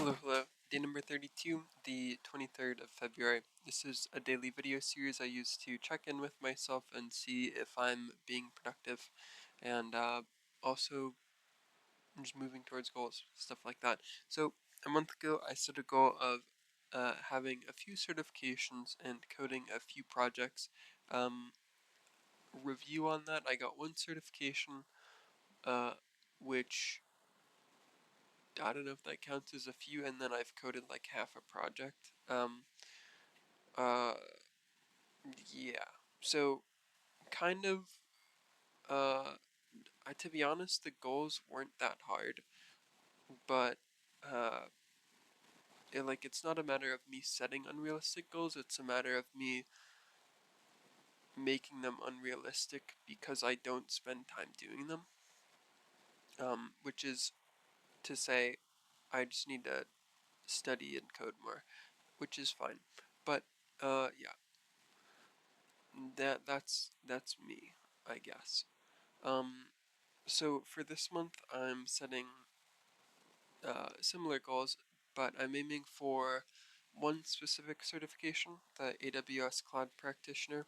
Hello. Day number 32, the 23rd of February. This is a daily video series I use to check in with myself and see if I'm being productive and also just moving towards goals, stuff like that. So, a month ago, I set a goal of having a few certifications and coding a few projects. Um, Review on that, I got one certification, which I don't know if that counts as a few, and then I've coded like half a project. Uh, yeah. So, kind of, to be honest, the goals weren't that hard, but, uh, it's not a matter of me setting unrealistic goals, it's a matter of me making them unrealistic because I don't spend time doing them. Which is to say, I just need to study and code more, which is fine. But, yeah, that's me, I guess. So for this month, I'm setting similar goals, but I'm aiming for one specific certification, the AWS Cloud Practitioner,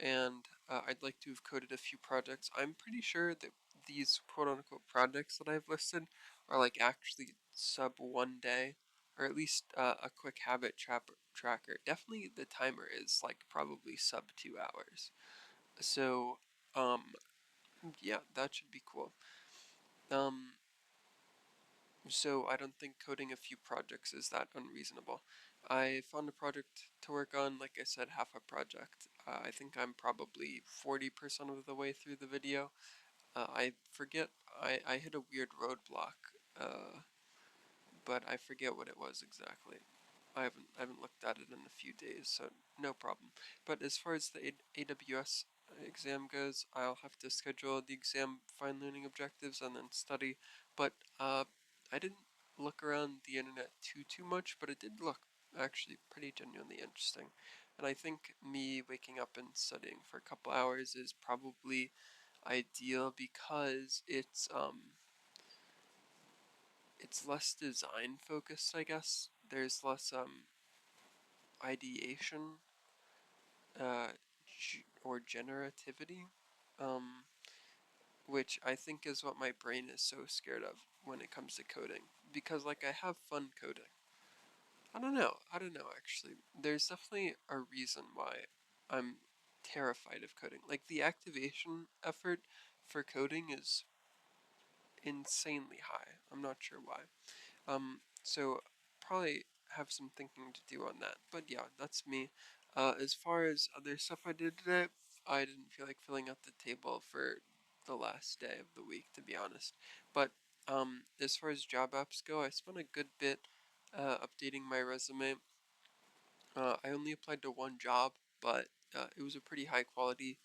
and I'd like to have coded a few projects. I'm pretty sure that these quote-unquote projects that I've listed are like actually sub 1 day, or at least a quick habit tracker. Definitely the timer is like probably sub 2 hours. So, yeah, that should be cool. Um, So I don't think coding a few projects is that unreasonable. I found a project to work on, like I said, half a project. I think I'm probably 40% of the way through the video. I forget, I hit a weird roadblock, but I forget what it was exactly. I haven't looked at it in a few days, so no problem. But as far as the AWS exam goes, I'll have to schedule the exam, find learning objectives, and then study. But I didn't look around the internet too much, but it did look actually pretty genuinely interesting. And I think me waking up and studying for a couple hours is probably ideal because it's less design focused, I guess. There's less ideation uh, or generativity, um, which I think is what my brain is so scared of when it comes to coding. Because like I have fun coding. I don't know. I don't know actually. There's definitely a reason why I'm terrified of coding. Like the activation effort for coding is insanely high. I'm not sure why. So probably have some thinking to do on that. But yeah, that's me. As far as other stuff I did today, I didn't feel like filling out the table for the last day of the week, to be honest. But as far as job apps go, I spent a good bit updating my resume. I only applied to one job, but it was a pretty high quality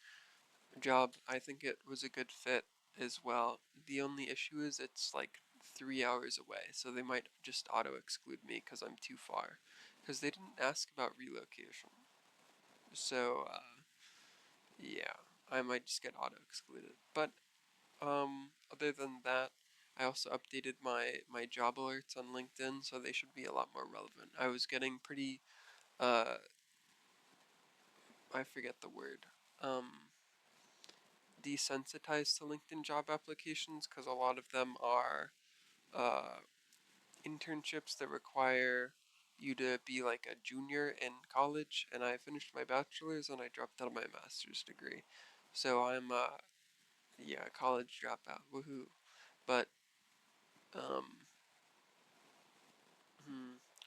job. I think it was a good fit as well. The only issue is it's like 3 hours away, so they might just auto exclude me because I'm too far. Because they didn't ask about relocation. So, yeah, I might just get auto excluded. But, other than that, I also updated my job alerts on LinkedIn, so they should be a lot more relevant. I was getting pretty, uh, I forget the word, desensitized to LinkedIn job applications because a lot of them are uh, internships that require you to be like a junior in college, and I finished my bachelor's and I dropped out of my master's degree. So I'm yeah, college dropout, woohoo. But um,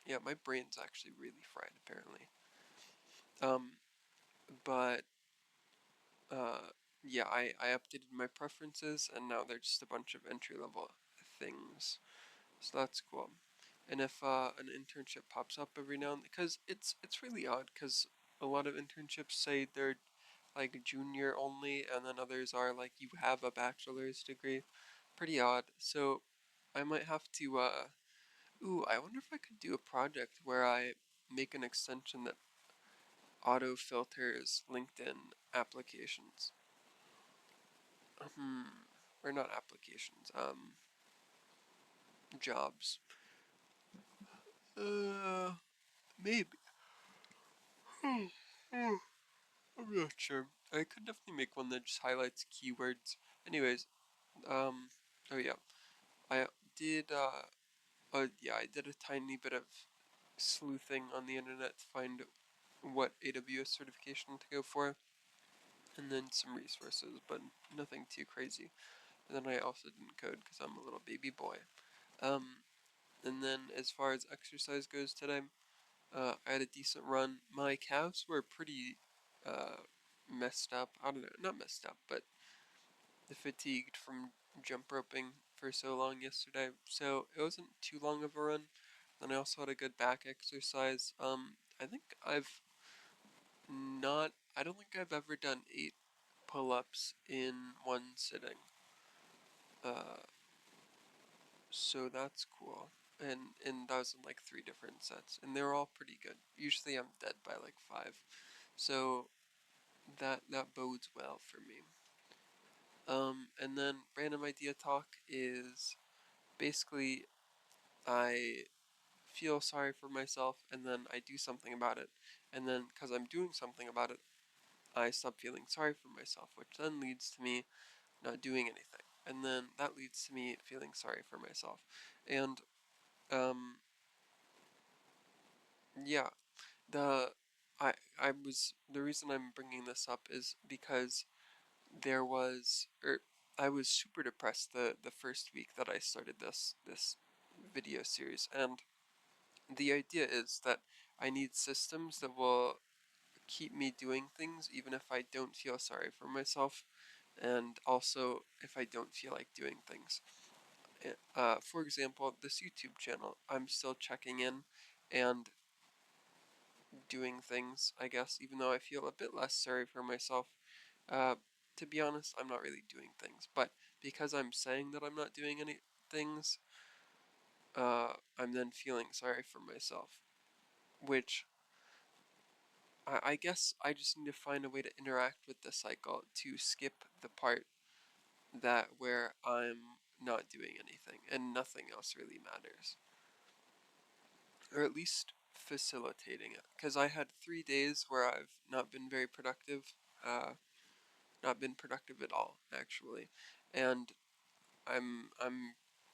yeah, my brain's actually really fried apparently. Um, but yeah, I updated my preferences and now they're just a bunch of entry level things. So that's cool. And if an internship pops up every now and then, because it's really odd, because a lot of internships say they're like junior only, and then others are like you have a bachelor's degree. Pretty odd. So I might have to. Ooh, I wonder if I could do a project where I make an extension that auto filters LinkedIn applications. Hmm. Or not applications. Jobs. Maybe. I'm not sure. I could definitely make one that just highlights keywords. Anyways, um, oh yeah, I did, yeah, I did a tiny bit of sleuthing on the internet to find what AWS certification to go for, and then some resources, but nothing too crazy. And then I also didn't code because I'm a little baby boy. Um, and then as far as exercise goes today, I had a decent run. My calves were pretty messed up. I don't know, not messed up, but fatigued from jump roping for so long yesterday. So it wasn't too long of a run. Then I also had a good back exercise. I think I've not. I don't think I've ever done 8 pull-ups in one sitting. Uh, so that's cool. And that was in like 3 different sets, and they were all pretty good. Usually I'm dead by like 5, so that bodes well for me. And then random idea talk is basically I feel sorry for myself, and then I do something about it, and then because I'm doing something about it, I stop feeling sorry for myself, which then leads to me not doing anything, and then that leads to me feeling sorry for myself, and um, yeah, the I was the reason I'm bringing this up is because there was I was super depressed the first week that I started this video series, and the idea is that I need systems that will keep me doing things even if I don't feel sorry for myself, and also if I don't feel like doing things. For example, this YouTube channel, I'm still checking in and doing things, I guess, even though I feel a bit less sorry for myself. Uh, to be honest, I'm not really doing things, but because I'm saying that I'm not doing any things, I'm then feeling sorry for myself, which I guess I just need to find a way to interact with the cycle to skip the part that where I'm not doing anything and nothing else really matters, or at least facilitating it. Because I had 3 days where I've not been very productive, uh, not been productive at all actually, and I'm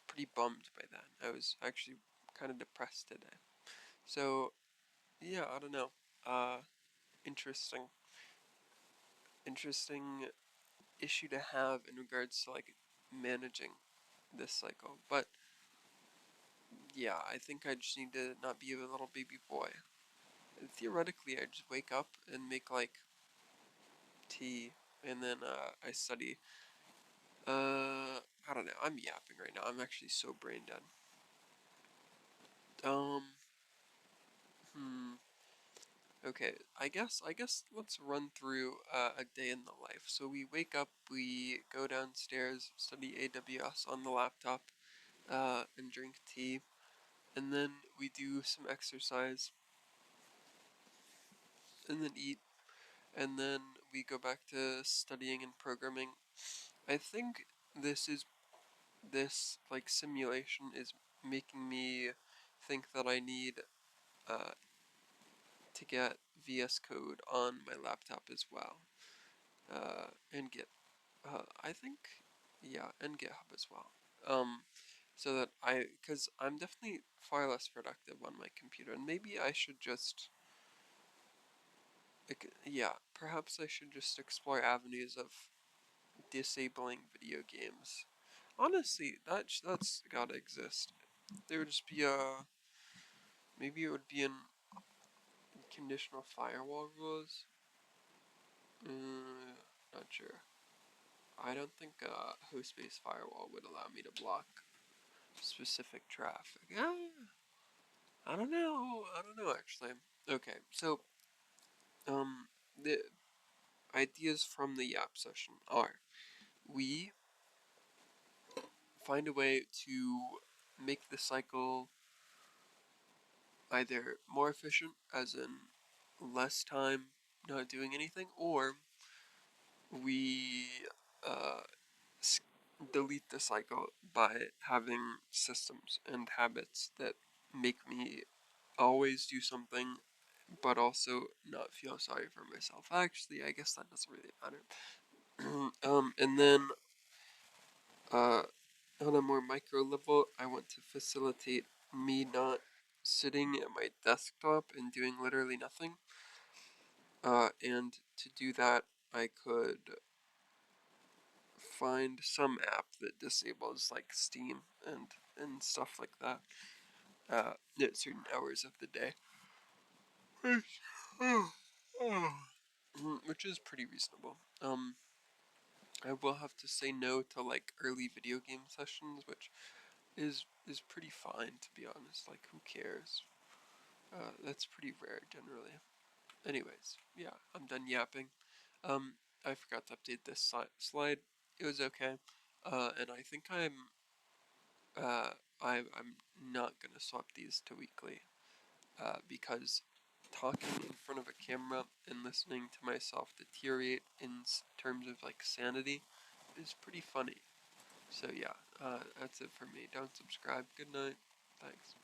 pretty bummed by that. I was actually kind of depressed today. So yeah, I don't know. Uh, interesting, interesting issue to have in regards to like managing this cycle. But yeah, I think I just need to not be a little baby boy. Theoretically, I just wake up and make like tea, and then I study. I don't know. I'm yapping right now. I'm actually so brain dead. Um, hmm. Okay, I guess let's run through a day in the life. So we wake up, we go downstairs, study AWS on the laptop, and drink tea, and then we do some exercise, and then eat, and then we go back to studying and programming. I think this like simulation is making me think that I need uh, to get VS Code on my laptop as well, and get I think, yeah, and GitHub as well. So that because I'm definitely far less productive on my computer, and maybe I should just, like, yeah, perhaps I should just explore avenues of disabling video games. Honestly, that's gotta exist. There would just be a, maybe it would be in conditional firewall rules. Not sure. I don't think host-based firewall would allow me to block specific traffic. I don't know. I don't know actually. Okay, so the ideas from the Yap session are: we find a way to make the cycle either more efficient, as in less time not doing anything, or we uh, delete the cycle by having systems and habits that make me always do something, but also not feel sorry for myself. Actually, I guess that doesn't really matter. And then uh, on a more micro level, I want to facilitate me not sitting at my desktop and doing literally nothing. And to do that, I could find some app that disables like Steam and stuff like that at certain hours of the day, which, which is pretty reasonable. I will have to say no to like early video game sessions, which is pretty fine to be honest. Like who cares? That's pretty rare generally. Anyways, yeah, I'm done yapping. Um, I forgot to update this slide. It was okay. And I think uh, I'm not gonna swap these to weekly, because talking in front of a camera and listening to myself deteriorate in terms of like sanity is pretty funny. So yeah, that's it for me. Don't subscribe. Good night. Thanks.